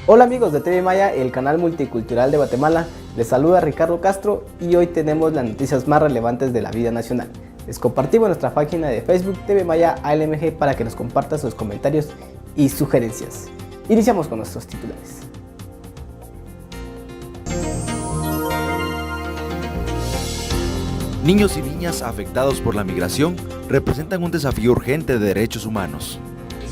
Hola amigos de TV Maya, el canal multicultural de Guatemala. Les saluda Ricardo Castro y hoy tenemos las noticias más relevantes de la vida nacional. Les compartimos nuestra página de Facebook TV Maya ALMG para que nos compartan sus comentarios y sugerencias. Iniciamos con nuestros titulares. Niños y niñas afectados por la migración representan un desafío urgente de derechos humanos.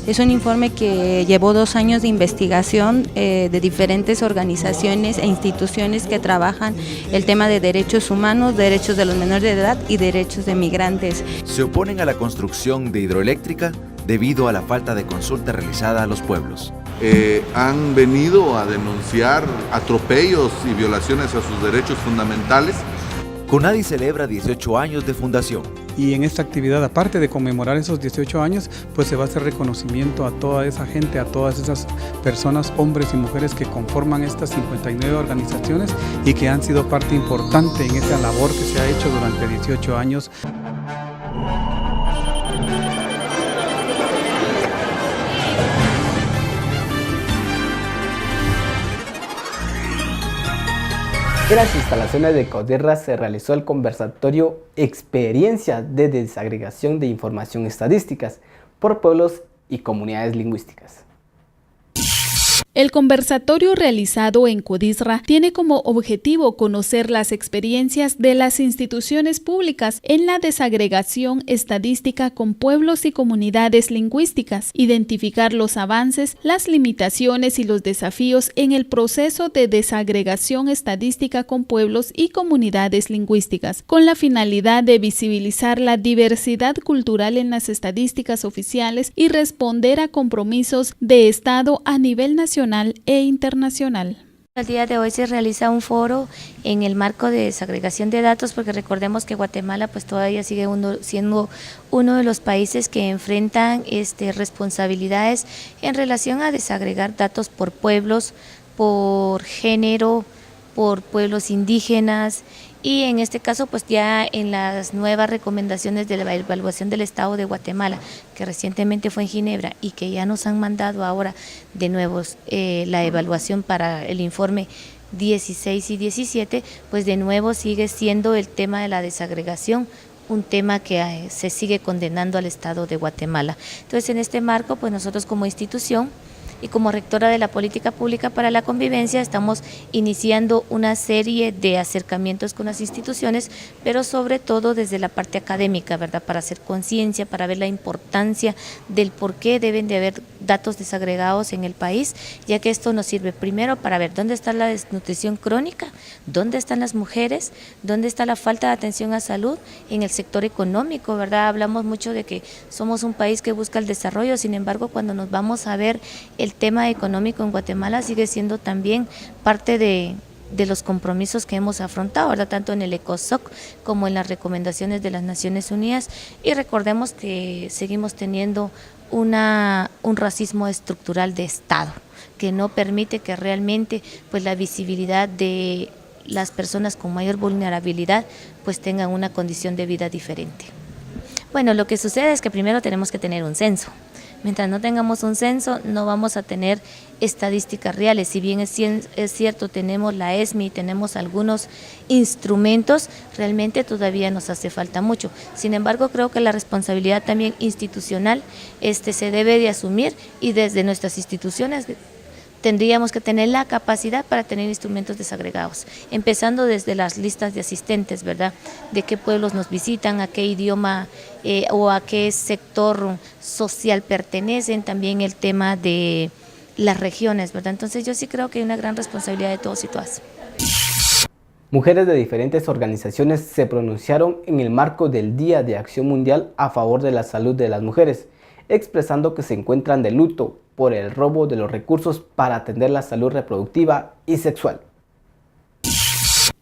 Es un informe que llevó 2 años de investigación de diferentes organizaciones e instituciones que trabajan el tema de derechos humanos, derechos de los menores de edad y derechos de migrantes. Se oponen a la construcción de hidroeléctrica debido a la falta de consulta realizada a los pueblos. Han venido a denunciar atropellos y violaciones a sus derechos fundamentales. CONADI celebra 18 años de fundación. Y en esta actividad, aparte de conmemorar esos 18 años, pues se va a hacer reconocimiento a toda esa gente, a todas esas personas, hombres y mujeres que conforman estas 59 organizaciones y que han sido parte importante en esa labor que se ha hecho durante 18 años. En las instalaciones de CODERRA se realizó el conversatorio Experiencia de Desagregación de Información Estadísticas por Pueblos y Comunidades Lingüísticas. El conversatorio realizado en CODISRA tiene como objetivo conocer las experiencias de las instituciones públicas en la desagregación estadística con pueblos y comunidades lingüísticas, identificar los avances, las limitaciones y los desafíos en el proceso de desagregación estadística con pueblos y comunidades lingüísticas, con la finalidad de visibilizar la diversidad cultural en las estadísticas oficiales y responder a compromisos de Estado a nivel nacional e internacional. El día de hoy se realiza un foro en el marco de desagregación de datos, porque recordemos que Guatemala pues todavía sigue siendo uno de los países que enfrentan responsabilidades en relación a desagregar datos por pueblos, por género, por pueblos indígenas. Y en este caso, pues ya en las nuevas recomendaciones de la evaluación del Estado de Guatemala, que recientemente fue en Ginebra y que ya nos han mandado ahora de nuevo la evaluación para el informe 16 y 17, pues de nuevo sigue siendo el tema de la desagregación, un tema que se sigue condenando al Estado de Guatemala. Entonces, en este marco, pues nosotros como institución y como rectora de la Política Pública para la Convivencia estamos iniciando una serie de acercamientos con las instituciones, pero sobre todo desde la parte académica, ¿verdad? Para hacer conciencia, para ver la importancia del por qué deben de haber datos desagregados en el país, ya que esto nos sirve primero para ver dónde está la desnutrición crónica, dónde están las mujeres, dónde está la falta de atención a salud en el sector económico, ¿verdad? Hablamos mucho de que somos un país que busca el desarrollo, sin embargo, cuando nos vamos a ver el tema económico en Guatemala sigue siendo también parte de los compromisos que hemos afrontado, ¿verdad? Tanto en el ECOSOC como en las recomendaciones de las Naciones Unidas, y recordemos que seguimos teniendo un racismo estructural de Estado que no permite que realmente pues la visibilidad de las personas con mayor vulnerabilidad pues tengan una condición de vida diferente. Bueno, lo que sucede es que primero tenemos que tener un censo. Mientras no tengamos un censo, no vamos a tener estadísticas reales. Si bien es cierto, tenemos la ESMI, tenemos algunos instrumentos, realmente todavía nos hace falta mucho. Sin embargo, creo que la responsabilidad también institucional se debe de asumir, y desde nuestras instituciones tendríamos que tener la capacidad para tener instrumentos desagregados, empezando desde las listas de asistentes, ¿verdad? De qué pueblos nos visitan, a qué idioma o a qué sector social pertenecen, también el tema de las regiones, ¿verdad? Entonces yo sí creo que hay una gran responsabilidad de todos y todas. Mujeres de diferentes organizaciones se pronunciaron en el marco del Día de Acción Mundial a favor de la salud de las mujeres, expresando que se encuentran de luto por el robo de los recursos para atender la salud reproductiva y sexual.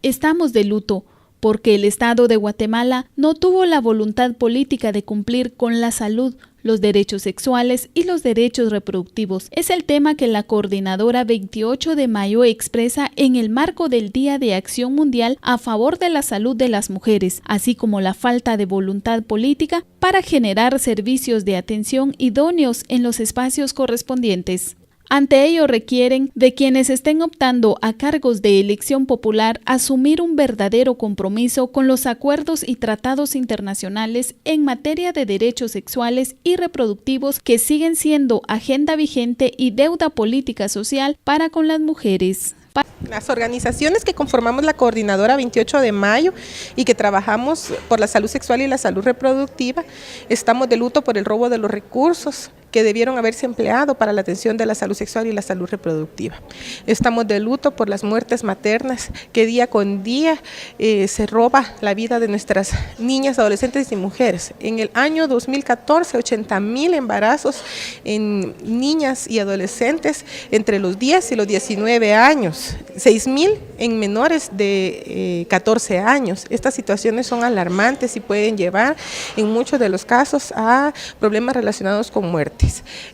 Estamos de luto porque el Estado de Guatemala no tuvo la voluntad política de cumplir con la salud, los derechos sexuales y los derechos reproductivos. Es el tema que la coordinadora 28 de mayo expresa en el marco del Día de Acción Mundial a favor de la salud de las mujeres, así como la falta de voluntad política para generar servicios de atención idóneos en los espacios correspondientes. Ante ello requieren de quienes estén optando a cargos de elección popular asumir un verdadero compromiso con los acuerdos y tratados internacionales en materia de derechos sexuales y reproductivos que siguen siendo agenda vigente y deuda política social para con las mujeres. Las organizaciones que conformamos la Coordinadora 28 de Mayo y que trabajamos por la salud sexual y la salud reproductiva, estamos de luto por el robo de los recursos que debieron haberse empleado para la atención de la salud sexual y la salud reproductiva. Estamos de luto por las muertes maternas que día con día se roba la vida de nuestras niñas, adolescentes y mujeres. En el año 2014, 80,000 embarazos en niñas y adolescentes entre los 10 y los 19 años, 6,000 en menores de 14 años. Estas situaciones son alarmantes y pueden llevar en muchos de los casos a problemas relacionados con muerte.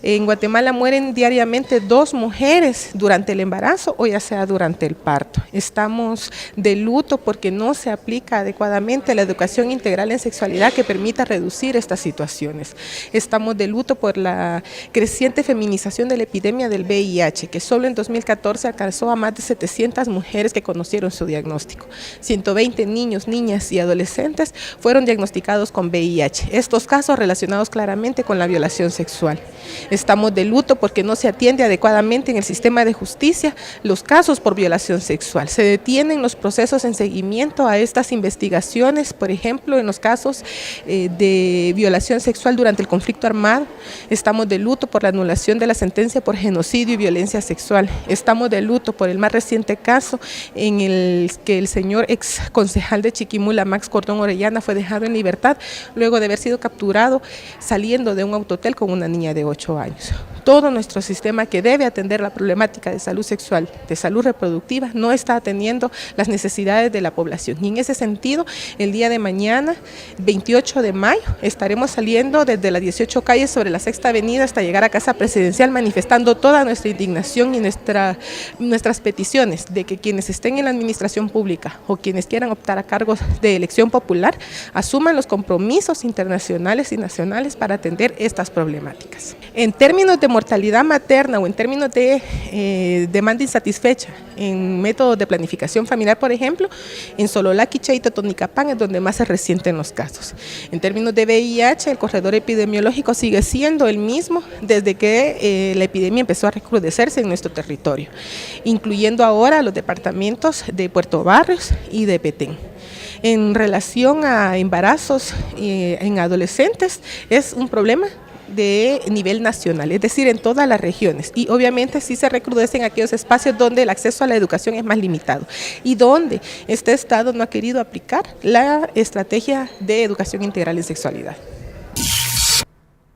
En Guatemala mueren diariamente 2 mujeres durante el embarazo o ya sea durante el parto. Estamos de luto porque no se aplica adecuadamente la educación integral en sexualidad que permita reducir estas situaciones. Estamos de luto por la creciente feminización de la epidemia del VIH, que solo en 2014 alcanzó a más de 700 mujeres que conocieron su diagnóstico. 120 niños, niñas y adolescentes fueron diagnosticados con VIH. Estos casos relacionados claramente con la violación sexual. Estamos de luto porque no se atiende adecuadamente en el sistema de justicia los casos por violación sexual. Se detienen los procesos en seguimiento a estas investigaciones, por ejemplo, en los casos de violación sexual durante el conflicto armado. Estamos de luto por la anulación de la sentencia por genocidio y violencia sexual. Estamos de luto por el más reciente caso en el que el señor ex concejal de Chiquimula, Max Cordón Orellana, fue dejado en libertad luego de haber sido capturado saliendo de un autohotel con una niña de 8 años. Todo nuestro sistema que debe atender la problemática de salud sexual, de salud reproductiva, no está atendiendo las necesidades de la población. Y en ese sentido, el día de mañana, 28 de mayo, estaremos saliendo desde las 18 calles sobre la Sexta Avenida hasta llegar a Casa Presidencial, manifestando toda nuestra indignación y nuestras peticiones de que quienes estén en la administración pública o quienes quieran optar a cargos de elección popular asuman los compromisos internacionales y nacionales para atender estas problemáticas. En términos de mortalidad materna o en términos de demanda insatisfecha en métodos de planificación familiar, por ejemplo, en Sololaqui, Cheito, Totonicapán es donde más se resienten los casos. En términos de VIH, el corredor epidemiológico sigue siendo el mismo desde que la epidemia empezó a recrudecerse en nuestro territorio, incluyendo ahora los departamentos de Puerto Barrios y de Petén. En relación a embarazos en adolescentes, es un problema de nivel nacional, es decir, en todas las regiones, y obviamente sí se recrudecen aquellos espacios donde el acceso a la educación es más limitado y donde este Estado no ha querido aplicar la estrategia de educación integral en sexualidad.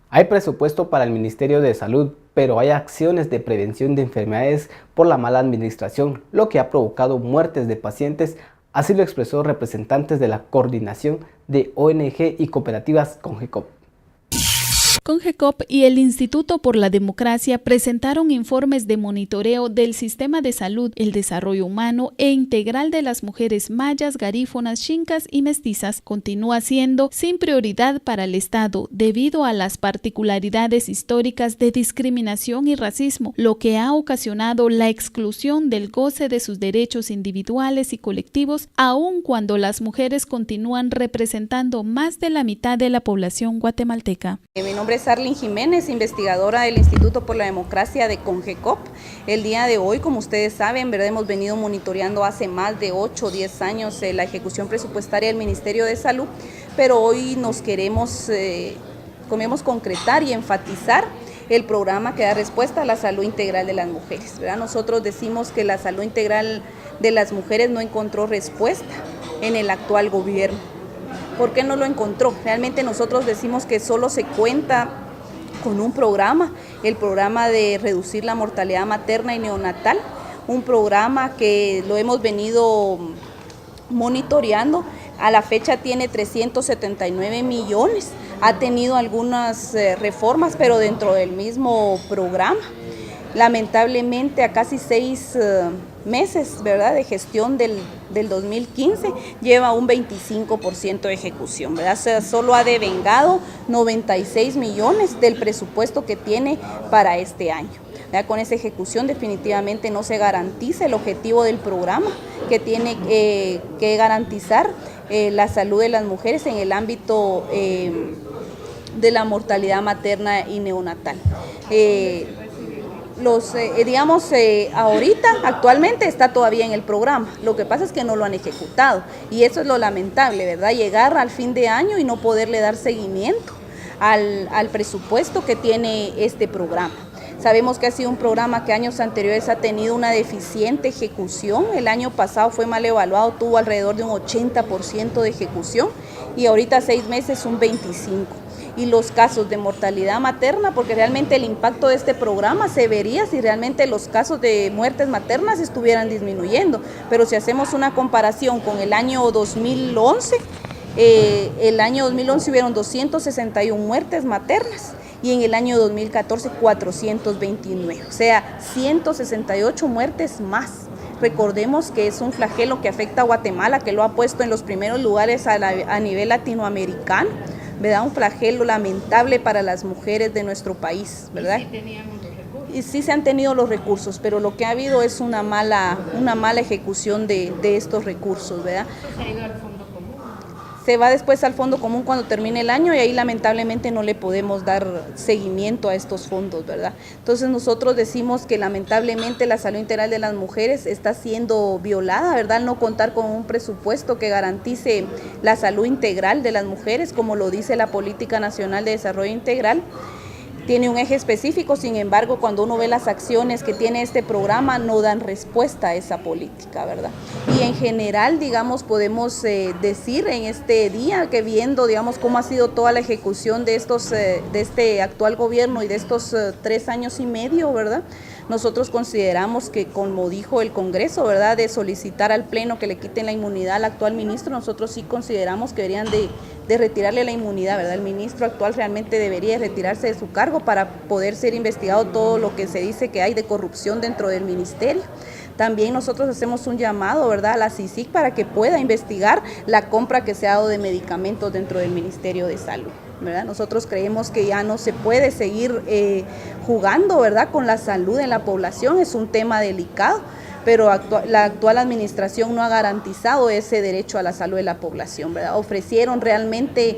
Hay presupuesto para el Ministerio de Salud, pero hay acciones de prevención de enfermedades por la mala administración, lo que ha provocado muertes de pacientes. Así lo expresó representantes de la Coordinación de ONG y Cooperativas CONGECOP. CONGECOP y el Instituto por la Democracia presentaron informes de monitoreo del sistema de salud, el desarrollo humano e integral de las mujeres mayas, garífonas, xincas y mestizas. Continúa siendo sin prioridad para el Estado debido a las particularidades históricas de discriminación y racismo, lo que ha ocasionado la exclusión del goce de sus derechos individuales y colectivos, aun cuando las mujeres continúan representando más de la mitad de la población guatemalteca. Mi nombre es Arlene Jiménez, investigadora del Instituto por la Democracia de CONGECOP. El día de hoy, como ustedes saben, ¿verdad? Hemos venido monitoreando hace más de 8 o 10 años la ejecución presupuestaria del Ministerio de Salud, pero hoy nos queremos concretar y enfatizar el programa que da respuesta a la salud integral de las mujeres, ¿verdad? Nosotros decimos que la salud integral de las mujeres no encontró respuesta en el actual gobierno. ¿Por qué no lo encontró? Realmente nosotros decimos que solo se cuenta con un programa, el programa de reducir la mortalidad materna y neonatal, un programa que lo hemos venido monitoreando. A la fecha tiene 379 millones, ha tenido algunas reformas, pero dentro del mismo programa. Lamentablemente a casi 6 meses, ¿verdad?, de gestión del 2015, lleva un 25% de ejecución, ¿verdad? O sea, solo ha devengado 96 millones del presupuesto que tiene para este año. Ya con esa ejecución definitivamente no se garantiza el objetivo del programa, que tiene que garantizar la salud de las mujeres en el ámbito de la mortalidad materna y neonatal. Ahorita, actualmente está todavía en el programa, lo que pasa es que no lo han ejecutado y eso es lo lamentable, ¿verdad? Llegar al fin de año y no poderle dar seguimiento al presupuesto que tiene este programa. Sabemos que ha sido un programa que años anteriores ha tenido una deficiente ejecución. El año pasado fue mal evaluado, tuvo alrededor de un 80% de ejecución y ahorita 6 meses un 25%. Y los casos de mortalidad materna, porque realmente el impacto de este programa se vería si realmente los casos de muertes maternas estuvieran disminuyendo. Pero si hacemos una comparación con el año 2011, el año 2011 hubieron 261 muertes maternas y en el año 2014 429, o sea, 168 muertes más. Recordemos que es un flagelo que afecta a Guatemala, que lo ha puesto en los primeros lugares a nivel latinoamericano, ¿verdad? Un flagelo lamentable para las mujeres de nuestro país, ¿verdad? Y sí teníamos los recursos. Y sí se han tenido los recursos, pero lo que ha habido es una mala ejecución de estos recursos, ¿verdad? Se va después al fondo común cuando termine el año y ahí lamentablemente no le podemos dar seguimiento a estos fondos, ¿verdad? Entonces nosotros decimos que lamentablemente la salud integral de las mujeres está siendo violada, ¿verdad? Al no contar con un presupuesto que garantice la salud integral de las mujeres, como lo dice la Política Nacional de Desarrollo Integral. Tiene un eje específico, sin embargo, cuando uno ve las acciones que tiene este programa, no dan respuesta a esa política, ¿verdad? Y en general, digamos, podemos decir en este día que viendo, digamos, cómo ha sido toda la ejecución de este actual gobierno y de estos 3 años y medio, ¿verdad? Nosotros consideramos que, como dijo el Congreso, ¿verdad?, de solicitar al Pleno que le quiten la inmunidad al actual ministro, nosotros sí consideramos que deberían de retirarle la inmunidad, ¿verdad? El ministro actual realmente debería retirarse de su cargo para poder ser investigado todo lo que se dice que hay de corrupción dentro del ministerio. También nosotros hacemos un llamado, ¿verdad?, a la CICIG para que pueda investigar la compra que se ha dado de medicamentos dentro del Ministerio de Salud, ¿verdad? Nosotros creemos que ya no se puede seguir jugando, ¿verdad?, con la salud de la población, es un tema delicado, pero la actual administración no ha garantizado ese derecho a la salud de la población, ¿verdad? Ofrecieron realmente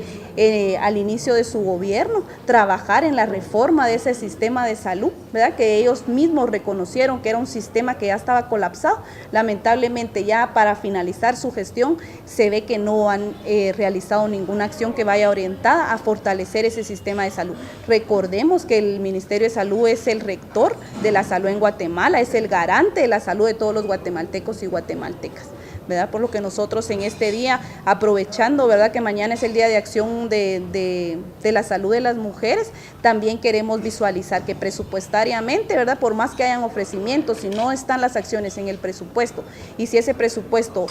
al inicio de su gobierno trabajar en la reforma de ese sistema de salud, ¿verdad?, que ellos mismos reconocieron que era un sistema que ya estaba colapsado. Lamentablemente ya para finalizar su gestión se ve que no han realizado ninguna acción que vaya orientada a fortalecer ese sistema de salud. Recordemos que el Ministerio de Salud es el rector de la salud en Guatemala, es el garante de la salud de todos los guatemaltecos y guatemaltecas, ¿verdad? Por lo que nosotros en este día, aprovechando, ¿verdad?, que mañana es el Día de Acción de la Salud de las Mujeres, también queremos visualizar que presupuestariamente, ¿verdad?, por más que hayan ofrecimientos, si no están las acciones en el presupuesto y si ese presupuesto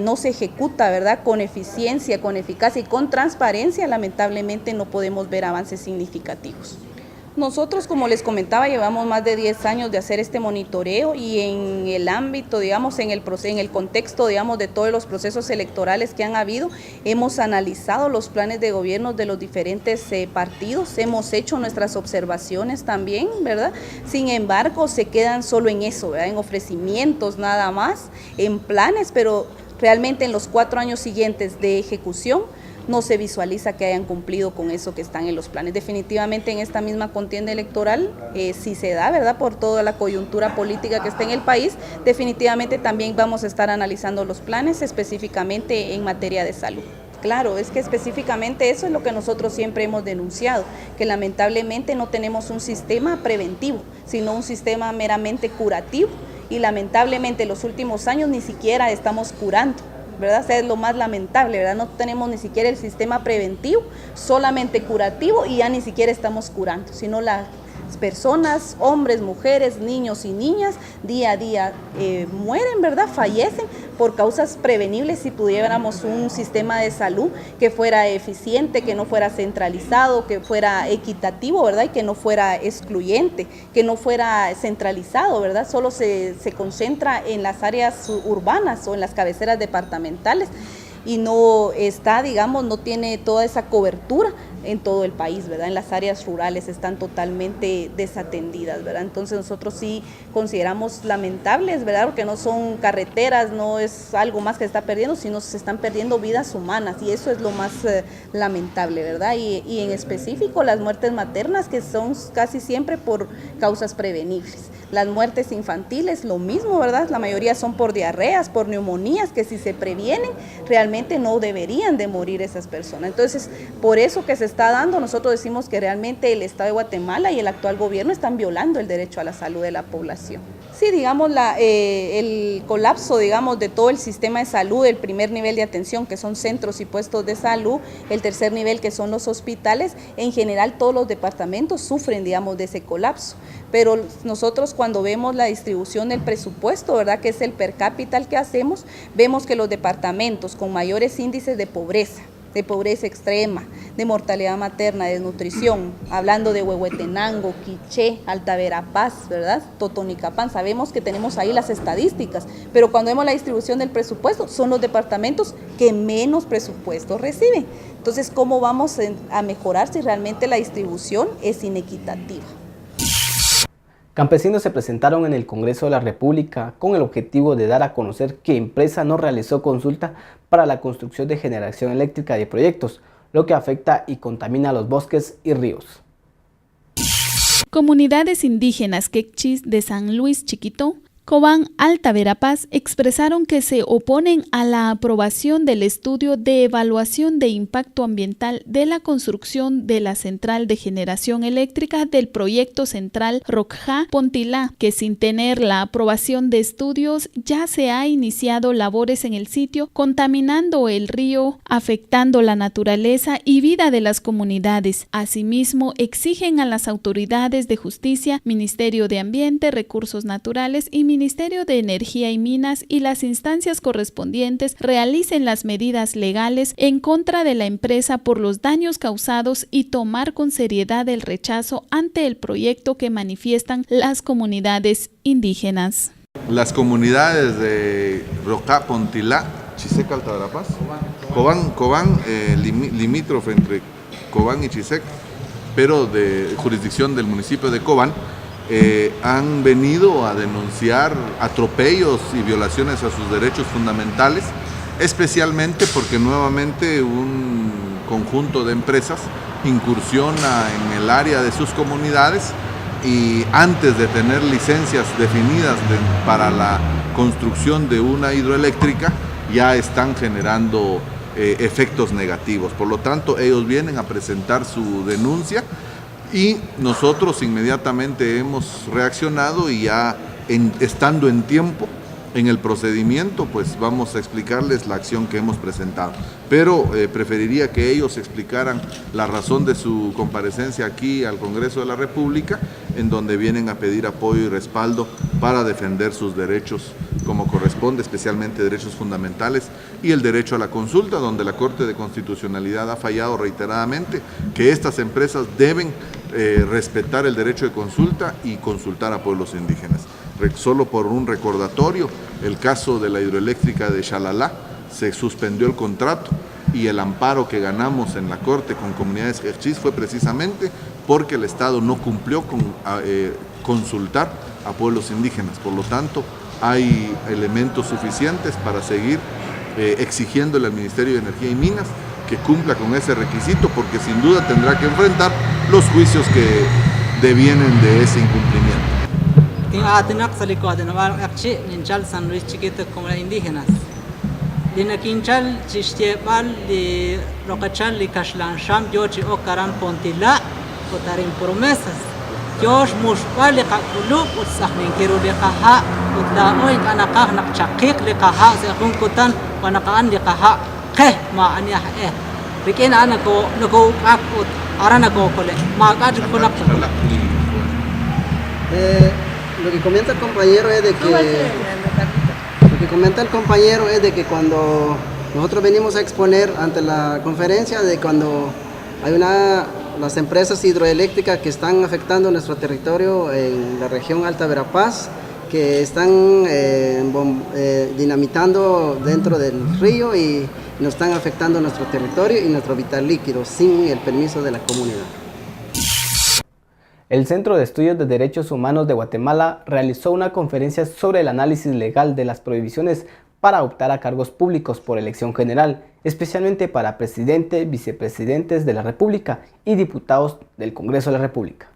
no se ejecuta, ¿verdad?, con eficiencia, con eficacia y con transparencia, lamentablemente no podemos ver avances significativos. Nosotros, como les comentaba, llevamos más de 10 años de hacer este monitoreo y en el ámbito, digamos, en el contexto, digamos, de todos los procesos electorales que han habido, hemos analizado los planes de gobierno de los diferentes partidos, hemos hecho nuestras observaciones también, ¿verdad? Sin embargo, se quedan solo en eso, ¿verdad?, en ofrecimientos nada más, en planes, pero realmente en los 4 años siguientes de ejecución, no se visualiza que hayan cumplido con eso que están en los planes. Definitivamente en esta misma contienda electoral, si se da, ¿verdad?, por toda la coyuntura política que está en el país, definitivamente también vamos a estar analizando los planes específicamente en materia de salud. Claro, es que específicamente eso es lo que nosotros siempre hemos denunciado, que lamentablemente no tenemos un sistema preventivo, sino un sistema meramente curativo y lamentablemente en los últimos años ni siquiera estamos curando, ¿verdad? O sea, es lo más lamentable, ¿verdad? No tenemos ni siquiera el sistema preventivo, solamente curativo y ya ni siquiera estamos curando, sino las personas, hombres, mujeres, niños y niñas, día a día mueren, ¿verdad?, fallecen por causas prevenibles si tuviéramos un sistema de salud que fuera eficiente, que no fuera centralizado, que fuera equitativo, ¿verdad?, y que no fuera excluyente, que no fuera centralizado, ¿verdad? Solo se concentra en las áreas urbanas o en las cabeceras departamentales y no está, digamos, no tiene toda esa cobertura en todo el país, ¿verdad? En las áreas rurales están totalmente desatendidas, ¿verdad? Entonces nosotros sí consideramos lamentables, ¿verdad? Porque no son carreteras, no es algo más que se está perdiendo, sino se están perdiendo vidas humanas y eso es lo más lamentable, ¿verdad? Y en específico las muertes maternas, que son casi siempre por causas prevenibles. Las muertes infantiles, lo mismo, ¿verdad? La mayoría son por diarreas, por neumonías, que si se previenen, realmente no deberían de morir esas personas. Entonces, por eso que se está dando, nosotros decimos que realmente el Estado de Guatemala y el actual gobierno están violando el derecho a la salud de la población. Sí, digamos, el colapso, digamos, de todo el sistema de salud, el primer nivel de atención, que son centros y puestos de salud, el tercer nivel, que son los hospitales, en general todos los departamentos sufren, digamos, de ese colapso. Pero nosotros cuando vemos la distribución del presupuesto, ¿verdad?, que es el per cápita que hacemos, vemos que los departamentos con mayores índices de pobreza extrema, de mortalidad materna, de desnutrición, hablando de Huehuetenango, Quiché, Alta Verapaz, ¿verdad?, Totonicapán, sabemos que tenemos ahí las estadísticas, pero cuando vemos la distribución del presupuesto, son los departamentos que menos presupuesto reciben. Entonces, ¿cómo vamos a mejorar si realmente la distribución es inequitativa? Campesinos se presentaron en el Congreso de la República con el objetivo de dar a conocer que empresa no realizó consulta para la construcción de generación eléctrica de proyectos, lo que afecta y contamina los bosques y ríos. Comunidades indígenas quechis de San Luis Chiquito, Cobán, Alta Verapaz expresaron que se oponen a la aprobación del estudio de evaluación de impacto ambiental de la construcción de la central de generación eléctrica del proyecto central Rocjá-Pontilá, que sin tener la aprobación de estudios ya se ha iniciado labores en el sitio, contaminando el río, afectando la naturaleza y vida de las comunidades. Asimismo, exigen a las autoridades de justicia, Ministerio de Ambiente, Recursos Naturales y Ministerio de Energía y Minas y las instancias correspondientes realicen las medidas legales en contra de la empresa por los daños causados y tomar con seriedad el rechazo ante el proyecto que manifiestan las comunidades indígenas. Las comunidades de Rocjá, Pontilá, Chisec, Alta Verapaz, Cobán, limítrofe entre Cobán y Chisec, pero de jurisdicción del municipio de Cobán, han venido a denunciar atropellos y violaciones a sus derechos fundamentales, especialmente porque nuevamente un conjunto de empresas incursiona en el área de sus comunidades y antes de tener licencias definidas para la construcción de una hidroeléctrica ya están generando efectos negativos. Por lo tanto, ellos vienen a presentar su denuncia y nosotros inmediatamente hemos reaccionado y ya estando en tiempo en el procedimiento, pues vamos a explicarles la acción que hemos presentado. Pero preferiría que ellos explicaran la razón de su comparecencia aquí al Congreso de la República, en donde vienen a pedir apoyo y respaldo para defender sus derechos como corresponde, especialmente derechos fundamentales y el derecho a la consulta, donde la Corte de Constitucionalidad ha fallado reiteradamente que estas empresas deben respetar el derecho de consulta y consultar a pueblos indígenas. Solo por un recordatorio, el caso de la hidroeléctrica de Xalalá, se suspendió el contrato y el amparo que ganamos en la Corte con comunidades quechis fue precisamente porque el Estado no cumplió con consultar a pueblos indígenas. Por lo tanto, hay elementos suficientes para seguir exigiéndole al Ministerio de Energía y Minas que cumpla con ese requisito, porque sin duda tendrá que enfrentar los juicios que devienen de ese incumplimiento. San Luis Chiquito, comunidades indígenas. Dinaquinchal, Chistiepal, Rocachal, Cashlansham, Yochi, Ocaran, Pontilá, Cotarin promesas. Yosh Mushpal, Kakulu, Utsahnin, Kirulikaha, Utlaoy, Anakah, Nakchakik, Likaha, Zahunkutan, Wanakaan, Likaha, Keh, Maania, Rikin Anako, Noko, Akut, Aranako, Magat, Kulak. Lo que comenta el compañero es de que cuando nosotros venimos a exponer ante la conferencia de cuando hay las empresas hidroeléctricas que están afectando nuestro territorio en la región Alta Verapaz que están dinamitando dentro del río y nos están afectando nuestro territorio y nuestro vital líquido sin el permiso de la comunidad. El Centro de Estudios de Derechos Humanos de Guatemala realizó una conferencia sobre el análisis legal de las prohibiciones para optar a cargos públicos por elección general, especialmente para presidente, vicepresidentes de la República y diputados del Congreso de la República.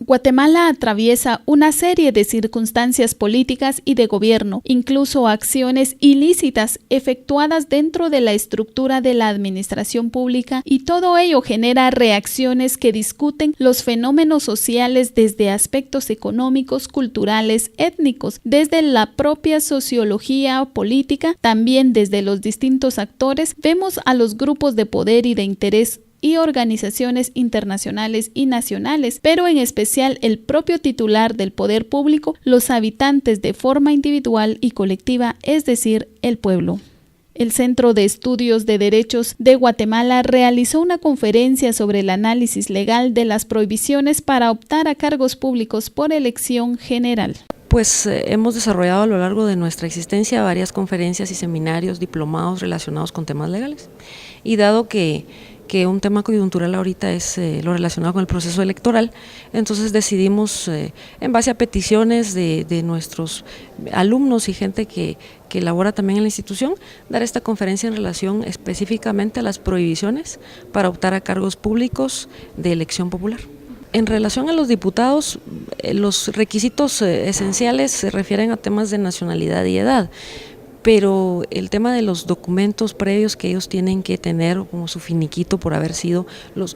Guatemala atraviesa una serie de circunstancias políticas y de gobierno, incluso acciones ilícitas efectuadas dentro de la estructura de la administración pública, y todo ello genera reacciones que discuten los fenómenos sociales desde aspectos económicos, culturales, étnicos, desde la propia sociología política, también desde los distintos actores. Vemos a los grupos de poder y de interés y organizaciones internacionales y nacionales, pero en especial el propio titular del poder público, los habitantes de forma individual y colectiva, es decir, el pueblo. El Centro de Estudios de Derechos de Guatemala realizó una conferencia sobre el análisis legal de las prohibiciones para optar a cargos públicos por elección general. Pues hemos desarrollado a lo largo de nuestra existencia varias conferencias y seminarios, diplomados relacionados con temas legales. Y dado que un tema coyuntural ahorita es lo relacionado con el proceso electoral, entonces decidimos, en base a peticiones de nuestros alumnos y gente que elabora también en la institución, dar esta conferencia en relación específicamente a las prohibiciones para optar a cargos públicos de elección popular. En relación a los diputados, los requisitos esenciales se refieren a temas de nacionalidad y edad, pero el tema de los documentos previos que ellos tienen que tener como su finiquito por haber sido,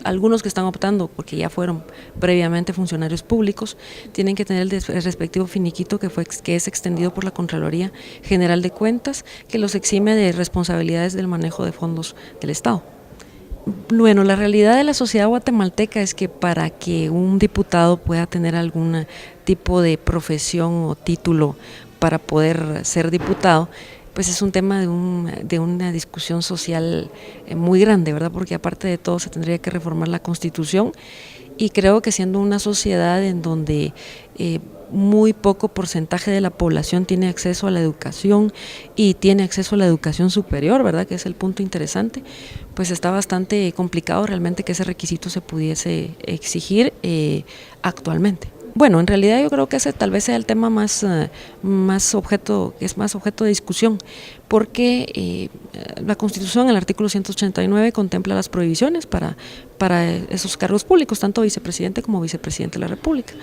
algunos que están optando porque ya fueron previamente funcionarios públicos, tienen que tener el respectivo finiquito que es extendido por la Contraloría General de Cuentas, que los exime de responsabilidades del manejo de fondos del Estado. Bueno, la realidad de la sociedad guatemalteca es que para que un diputado pueda tener algún tipo de profesión o título para poder ser diputado, pues es un tema de una discusión social muy grande, ¿verdad? Porque aparte de todo se tendría que reformar la Constitución, y creo que siendo una sociedad en donde muy poco porcentaje de la población tiene acceso a la educación y tiene acceso a la educación superior, ¿verdad? Que es el punto interesante, pues está bastante complicado realmente que ese requisito se pudiese exigir actualmente. Bueno, en realidad yo creo que ese tal vez sea el tema más objeto de discusión, porque la Constitución, el artículo 189, contempla las prohibiciones para esos cargos públicos, tanto vicepresidente como vicepresidente de la República.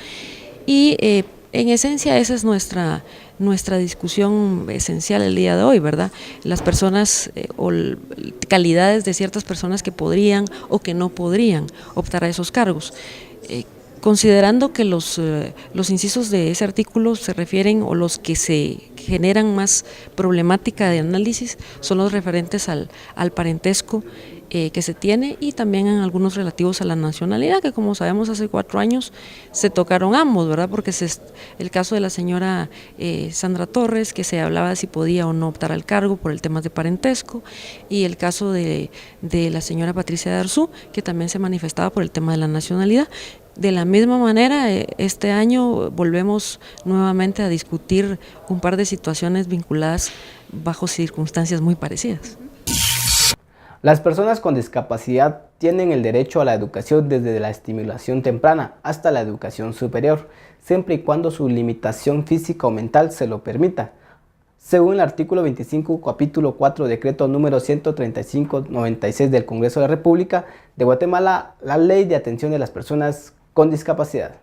Y en esencia esa es nuestra discusión esencial el día de hoy, ¿verdad? Las personas o calidades de ciertas personas que podrían o que no podrían optar a esos cargos. Considerando que los incisos de ese artículo se refieren, o los que se generan más problemática de análisis, son los referentes al parentesco que se tiene, y también en algunos relativos a la nacionalidad, que como sabemos hace 4 años se tocaron ambos, ¿verdad? Porque el caso de la señora Sandra Torres, que se hablaba de si podía o no optar al cargo por el tema de parentesco, y el caso de la señora Patricia Darzú, que también se manifestaba por el tema de la nacionalidad. De la misma manera, este año volvemos nuevamente a discutir un par de situaciones vinculadas bajo circunstancias muy parecidas. Las personas con discapacidad tienen el derecho a la educación desde la estimulación temprana hasta la educación superior, siempre y cuando su limitación física o mental se lo permita. Según el artículo 25, capítulo 4, decreto número 135/96 del Congreso de la República de Guatemala, la Ley de Atención de las Personas con Discapacidad.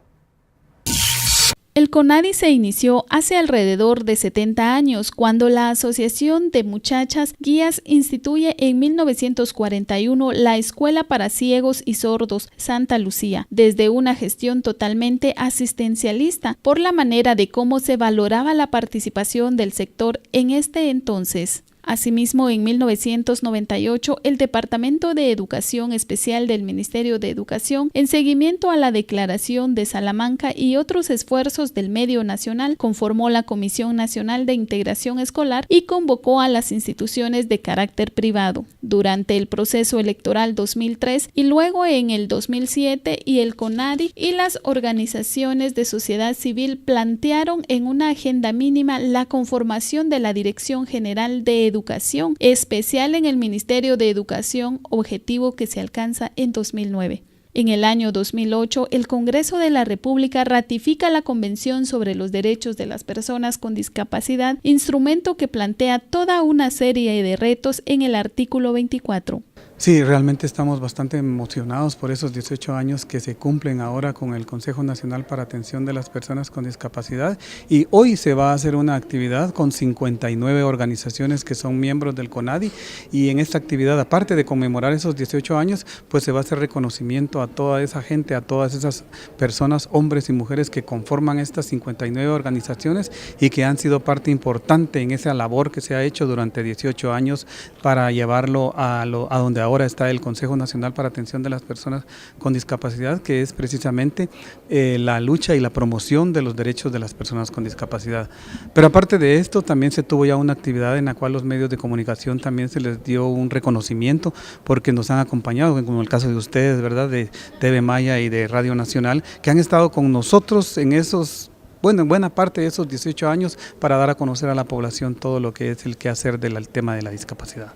El CONADI se inició hace alrededor de 70 años, cuando la Asociación de Muchachas Guías instituye en 1941 la Escuela para Ciegos y Sordos Santa Lucía, desde una gestión totalmente asistencialista, por la manera de cómo se valoraba la participación del sector en este entonces. Asimismo, en 1998, el Departamento de Educación Especial del Ministerio de Educación, en seguimiento a la Declaración de Salamanca y otros esfuerzos del medio nacional, conformó la Comisión Nacional de Integración Escolar y convocó a las instituciones de carácter privado. Durante el proceso electoral 2003 y luego en el 2007, y el CONADI y las organizaciones de sociedad civil plantearon en una agenda mínima la conformación de la Dirección General de Educación Especial en el Ministerio de Educación, objetivo que se alcanza en 2009. En el año 2008, el Congreso de la República ratifica la Convención sobre los Derechos de las Personas con Discapacidad, instrumento que plantea toda una serie de retos en el artículo 24. Sí, realmente estamos bastante emocionados por esos 18 años que se cumplen ahora con el Consejo Nacional para Atención de las Personas con Discapacidad, y hoy se va a hacer una actividad con 59 organizaciones que son miembros del CONADI, y en esta actividad, aparte de conmemorar esos 18 años, pues se va a hacer reconocimiento a toda esa gente, a todas esas personas, hombres y mujeres que conforman estas 59 organizaciones y que han sido parte importante en esa labor que se ha hecho durante 18 años para llevarlo a donde ahora está el Consejo Nacional para Atención de las Personas con Discapacidad, que es precisamente la lucha y la promoción de los derechos de las personas con discapacidad. Pero aparte de esto, también se tuvo ya una actividad en la cual los medios de comunicación también se les dio un reconocimiento porque nos han acompañado, como el caso de ustedes, ¿verdad?, de TV Maya y de Radio Nacional, que han estado con nosotros en esos, bueno, en buena parte de esos 18 años para dar a conocer a la población todo lo que es el quehacer del tema de la discapacidad.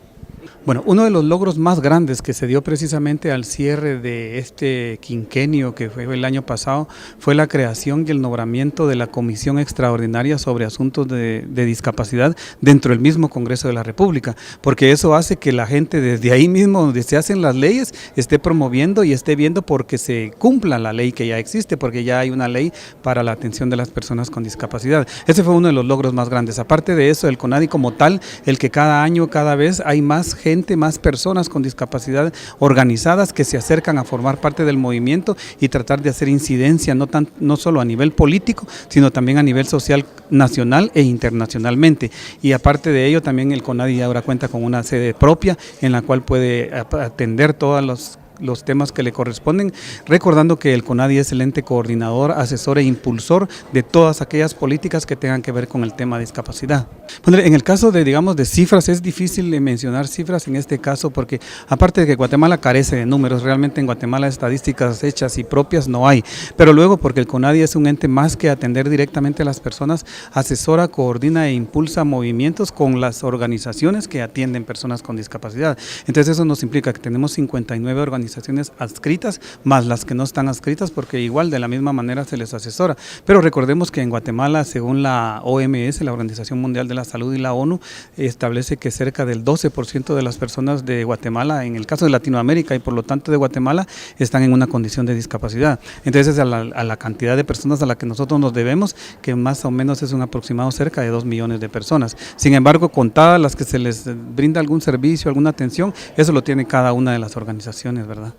Bueno, uno de los logros más grandes que se dio precisamente al cierre de este quinquenio, que fue el año pasado, fue la creación y el nombramiento de la Comisión Extraordinaria sobre Asuntos de Discapacidad dentro del mismo Congreso de la República, porque eso hace que la gente desde ahí mismo, donde se hacen las leyes, esté promoviendo y esté viendo porque se cumpla la ley que ya existe, porque ya hay una ley para la atención de las personas con discapacidad. Ese fue uno de los logros más grandes. Aparte de eso, el CONADI como tal, el que cada año, cada vez hay más gente, más personas con discapacidad organizadas que se acercan a formar parte del movimiento y tratar de hacer incidencia no solo a nivel político, sino también a nivel social nacional e internacionalmente. Y aparte de ello, también el CONADI ahora cuenta con una sede propia en la cual puede atender todos los temas que le corresponden, recordando que el CONADI es el ente coordinador, asesor e impulsor de todas aquellas políticas que tengan que ver con el tema de discapacidad. Bueno, en el caso de, digamos, de cifras, es difícil de mencionar cifras en este caso porque aparte de que Guatemala carece de números, realmente en Guatemala estadísticas hechas y propias no hay, pero luego porque el CONADI es un ente más que atender directamente a las personas, asesora, coordina e impulsa movimientos con las organizaciones que atienden personas con discapacidad. Entonces eso nos implica que tenemos 59 organizaciones adscritas, más las que no están adscritas, porque igual de la misma manera se les asesora. Pero recordemos que en Guatemala, según la OMS, la Organización Mundial de la Salud, y la ONU, establece que cerca del 12% de las personas de Guatemala, en el caso de Latinoamérica y por lo tanto de Guatemala, están en una condición de discapacidad. Entonces a la cantidad de personas a la que nosotros nos debemos, que más o menos es un aproximado cerca de 2 millones de personas. Sin embargo, contadas las que se les brinda algún servicio, alguna atención, eso lo tiene cada una de las organizaciones, ¿verdad?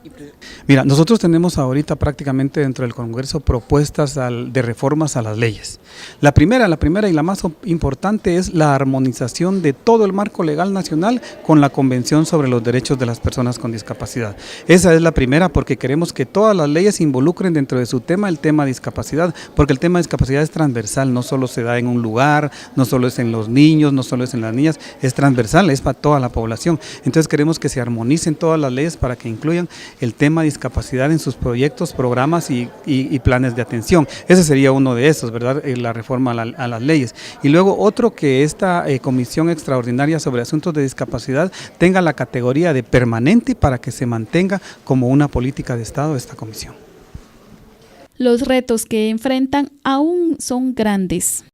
Mira, nosotros tenemos ahorita prácticamente dentro del Congreso propuestas de reformas a las leyes. La primera y la más importante es la armonización de todo el marco legal nacional con la Convención sobre los Derechos de las Personas con Discapacidad. Esa es la primera porque queremos que todas las leyes involucren dentro de su tema el tema de discapacidad, porque el tema de discapacidad es transversal, no solo se da en un lugar, no solo es en los niños, no solo es en las niñas, es transversal, es para toda la población. Entonces queremos que se armonicen todas las leyes para que incluyan el tema de discapacidad en sus proyectos, programas y planes de atención. Ese sería uno de esos, ¿verdad? La reforma a las leyes. Y luego otro, que esta Comisión Extraordinaria sobre Asuntos de Discapacidad tenga la categoría de permanente para que se mantenga como una política de Estado esta comisión. Los retos que enfrentan aún son grandes.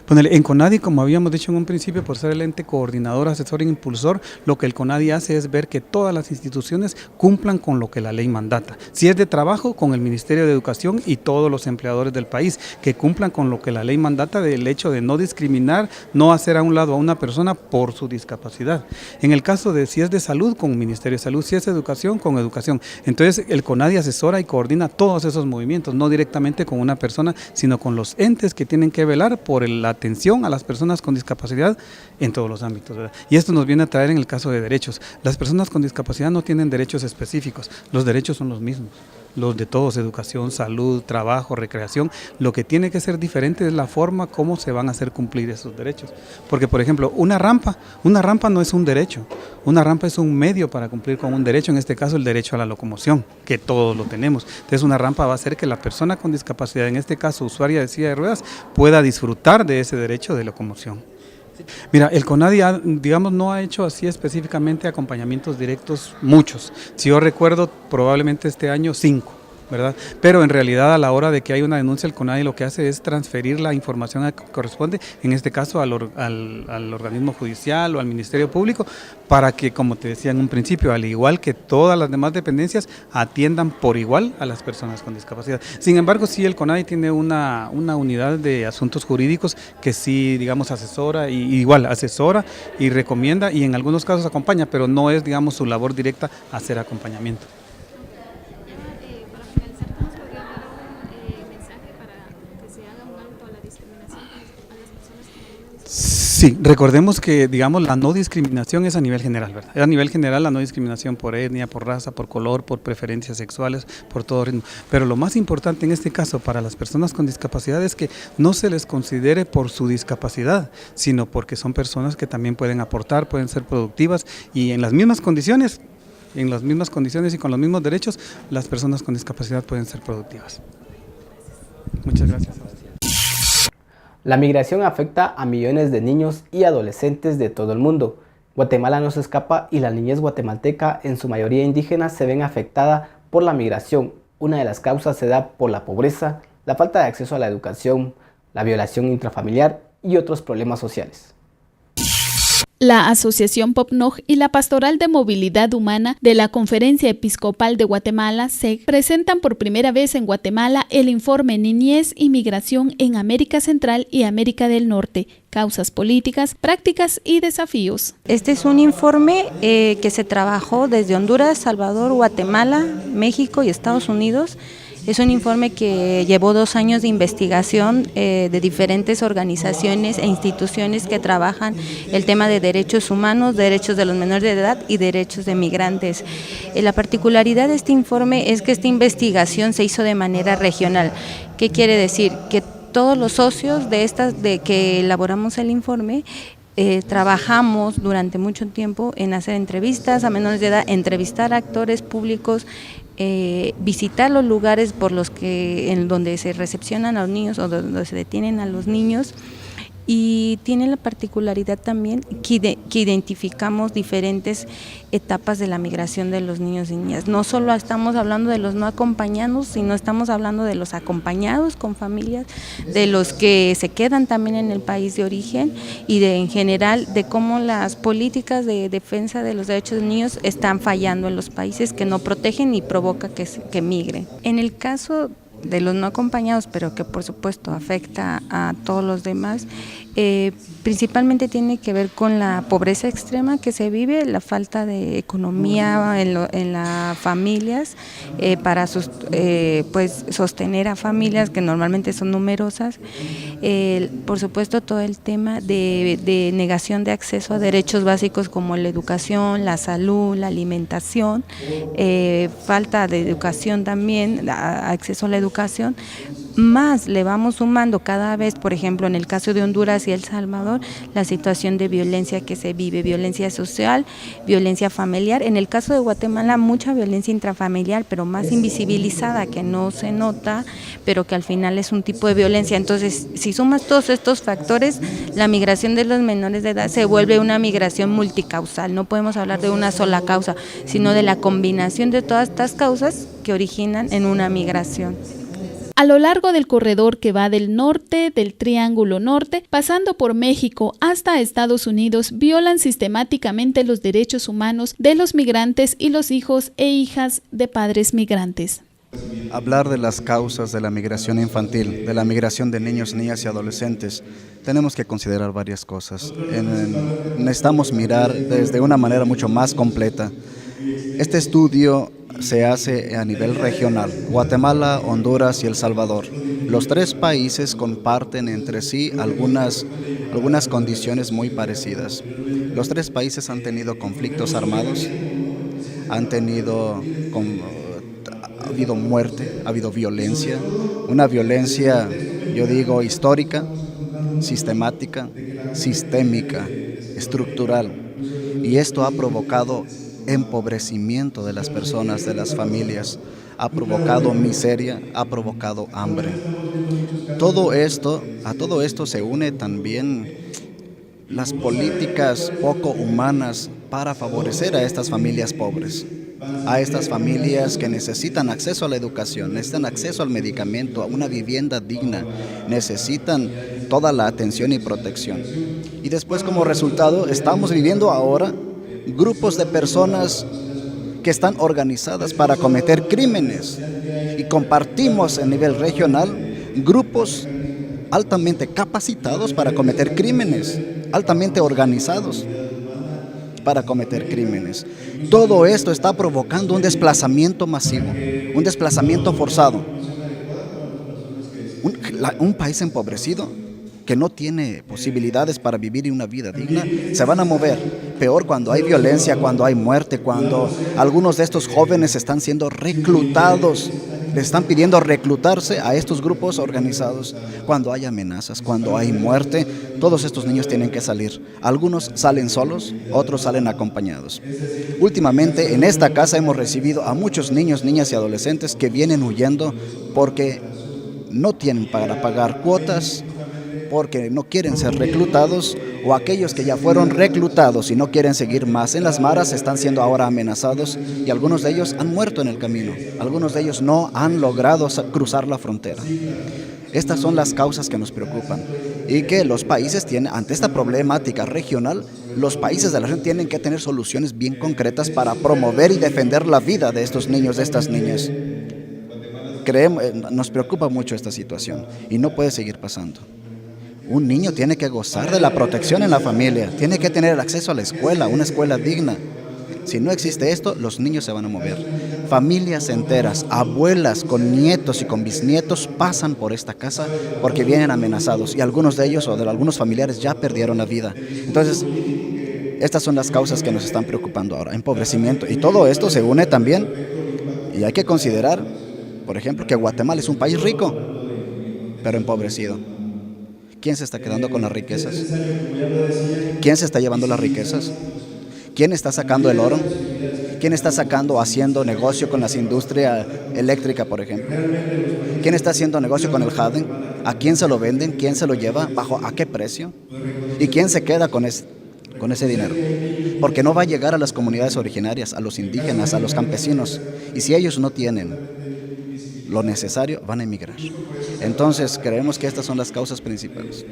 En CONADI, como habíamos dicho en un principio, por ser el ente coordinador, asesor e impulsor, lo que el CONADI hace es ver que todas las instituciones cumplan con lo que la ley mandata. Si es de trabajo, con el Ministerio de Educación y todos los empleadores del país, que cumplan con lo que la ley mandata del hecho de no discriminar, no hacer a un lado a una persona por su discapacidad. En el caso de si es de salud, con el Ministerio de Salud, si es educación, con educación. Entonces el CONADI asesora y coordina todos esos movimientos, no directamente con una persona, sino con los entes que tienen que velar por la atención a las personas con discapacidad en todos los ámbitos, ¿verdad? Y esto nos viene a traer en el caso de derechos. Las personas con discapacidad no tienen derechos específicos, los derechos son los mismos, los de todos: educación, salud, trabajo, recreación. Lo que tiene que ser diferente es la forma como se van a hacer cumplir esos derechos. Porque, por ejemplo, una rampa no es un derecho, una rampa es un medio para cumplir con un derecho, en este caso el derecho a la locomoción, que todos lo tenemos. Entonces una rampa va a hacer que la persona con discapacidad, en este caso usuaria de silla de ruedas, pueda disfrutar de ese derecho de locomoción. Mira, el CONADI, digamos, no ha hecho así específicamente acompañamientos directos muchos. Si yo recuerdo, probablemente este año 5. ¿Verdad? Pero en realidad, a la hora de que hay una denuncia, el CONADI lo que hace es transferir la información que corresponde, en este caso al organismo judicial o al Ministerio Público, para que, como te decía en un principio, al igual que todas las demás dependencias, atiendan por igual a las personas con discapacidad. Sin embargo, sí, el CONADI tiene una unidad de asuntos jurídicos que sí, digamos, asesora y recomienda, y en algunos casos acompaña, pero no es, digamos, su labor directa hacer acompañamiento. Sí, recordemos que, digamos, la no discriminación es a nivel general, ¿verdad? Es a nivel general la no discriminación por etnia, por raza, por color, por preferencias sexuales, por todo ritmo. Pero lo más importante en este caso para las personas con discapacidad es que no se les considere por su discapacidad, sino porque son personas que también pueden aportar, pueden ser productivas y en las mismas condiciones y con los mismos derechos, las personas con discapacidad pueden ser productivas. Muchas gracias. La migración afecta a millones de niños y adolescentes de todo el mundo. Guatemala no se escapa y la niñez guatemalteca, en su mayoría indígena, se ven afectada por la migración. Una de las causas se da por la pobreza, la falta de acceso a la educación, la violación intrafamiliar y otros problemas sociales. La Asociación POPNOG y la Pastoral de Movilidad Humana de la Conferencia Episcopal de Guatemala, SEG, presentan por primera vez en Guatemala el informe Niñez y Migración en América Central y América del Norte, causas políticas, prácticas y desafíos. Este es un informe que se trabajó desde Honduras, Salvador, Guatemala, México y Estados Unidos. Es un informe que llevó 2 años de investigación de diferentes organizaciones e instituciones que trabajan el tema de derechos humanos, derechos de los menores de edad y derechos de migrantes. La particularidad de este informe es que esta investigación se hizo de manera regional. ¿Qué quiere decir? Que todos los socios de que elaboramos el informe trabajamos durante mucho tiempo en hacer entrevistas a menores de edad, entrevistar a actores públicos, visitar los lugares en donde se recepcionan a los niños o donde se detienen a los niños. Y tiene la particularidad también que identificamos diferentes etapas de la migración de los niños y niñas. No solo estamos hablando de los no acompañados, sino estamos hablando de los acompañados con familias, de los que se quedan también en el país de origen y en general de cómo las políticas de defensa de los derechos de los niños están fallando en los países que no protegen y provoca que migren. En el caso de los no acompañados, pero que por supuesto afecta a todos los demás, principalmente tiene que ver con la pobreza extrema que se vive, la falta de economía en las familias para sostener a familias que normalmente son numerosas, por supuesto todo el tema de negación de acceso a derechos básicos como la educación, la salud, la alimentación, falta de educación también, acceso a la educación, más le vamos sumando cada vez, por ejemplo, en el caso de Honduras y El Salvador, la situación de violencia que se vive, violencia social, violencia familiar. En el caso de Guatemala, mucha violencia intrafamiliar, pero más invisibilizada, que no se nota, pero que al final es un tipo de violencia. Entonces, si sumas todos estos factores, la migración de los menores de edad se vuelve una migración multicausal. No podemos hablar de una sola causa, sino de la combinación de todas estas causas que originan en una migración. A lo largo del corredor que va del norte, del Triángulo Norte, pasando por México hasta Estados Unidos, violan sistemáticamente los derechos humanos de los migrantes y los hijos e hijas de padres migrantes. Hablar de las causas de la migración infantil, de la migración de niños, niñas y adolescentes, tenemos que considerar varias cosas. Necesitamos mirar desde una manera mucho más completa. Este estudio se hace a nivel regional, Guatemala, Honduras y El Salvador. Los tres países comparten entre sí algunas condiciones muy parecidas. Los tres países han tenido conflictos armados, ha habido muerte, ha habido violencia, una violencia, yo digo, histórica, sistemática, sistémica, estructural. Y esto ha provocado empobrecimiento de las personas, de las familias, ha provocado miseria, ha provocado hambre. A todo esto se une también las políticas poco humanas para favorecer a estas familias pobres, a estas familias que necesitan acceso a la educación, necesitan acceso al medicamento, a una vivienda digna, necesitan toda la atención y protección. Y después, como resultado, estamos viviendo ahora grupos de personas que están organizadas para cometer crímenes, y compartimos a nivel regional grupos altamente capacitados para cometer crímenes, altamente organizados para cometer crímenes. Todo esto está provocando un desplazamiento masivo, un desplazamiento forzado. Un país empobrecido que no tiene posibilidades para vivir una vida digna, se van a mover. Peor cuando hay violencia, cuando hay muerte, cuando algunos de estos jóvenes están siendo reclutados, les están pidiendo reclutarse a estos grupos organizados. Cuando hay amenazas, cuando hay muerte, todos estos niños tienen que salir. Algunos salen solos, otros salen acompañados. Últimamente en esta casa hemos recibido a muchos niños, niñas y adolescentes que vienen huyendo porque no tienen para pagar cuotas, porque no quieren ser reclutados, o aquellos que ya fueron reclutados y no quieren seguir más en las maras están siendo ahora amenazados, y algunos de ellos han muerto en el camino, algunos de ellos no han logrado cruzar la frontera. Estas son las causas que nos preocupan, y que los países tienen, ante esta problemática regional, los países de la región tienen que tener soluciones bien concretas para promover y defender la vida de estos niños, de estas niñas. Nos preocupa mucho esta situación y no puede seguir pasando. Un niño tiene que gozar de la protección en la familia, tiene que tener acceso a la escuela, una escuela digna. Si no existe esto, los niños se van a mover. Familias enteras, abuelas con nietos y con bisnietos pasan por esta casa porque vienen amenazados, y algunos de ellos o de algunos familiares ya perdieron la vida. Entonces, estas son las causas que nos están preocupando ahora, empobrecimiento. Y todo esto se une también, y hay que considerar, por ejemplo, que Guatemala es un país rico, pero empobrecido. ¿Quién se está quedando con las riquezas? ¿Quién se está llevando las riquezas? ¿Quién está sacando el oro? ¿Quién está haciendo negocio con la industria eléctrica, por ejemplo? ¿Quién está haciendo negocio con el jade? ¿A quién se lo venden? ¿Quién se lo lleva? ¿A qué precio? ¿Y quién se queda con ese dinero? Porque no va a llegar a las comunidades originarias, a los indígenas, a los campesinos. Y si ellos no tienen lo necesario, van a emigrar. Entonces, creemos que estas son las causas principales.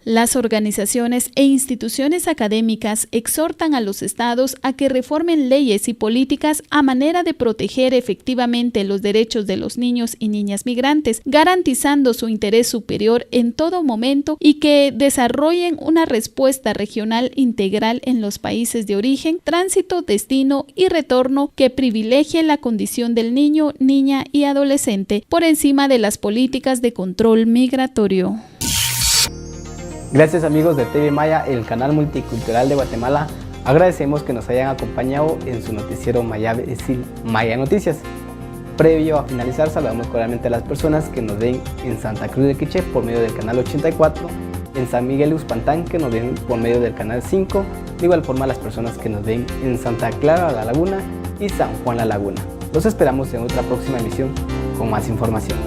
Las organizaciones e instituciones académicas exhortan a los estados a que reformen leyes y políticas a manera de proteger efectivamente los derechos de los niños y niñas migrantes, garantizando su interés superior en todo momento, y que desarrollen una respuesta regional integral en los países de origen, tránsito, destino y retorno que privilegie la condición del niño, niña y adolescente por encima de las políticas de control migratorio. Gracias amigos de TV Maya, el canal multicultural de Guatemala. Agradecemos que nos hayan acompañado en su noticiero Maya Becil, Maya Noticias. Previo a finalizar, saludamos cordialmente a las personas que nos ven en Santa Cruz de Quiché por medio del canal 84, en San Miguel Uspantán que nos ven por medio del canal 5, de igual forma a las personas que nos ven en Santa Clara La Laguna y San Juan La Laguna. Los esperamos en otra próxima emisión con más información.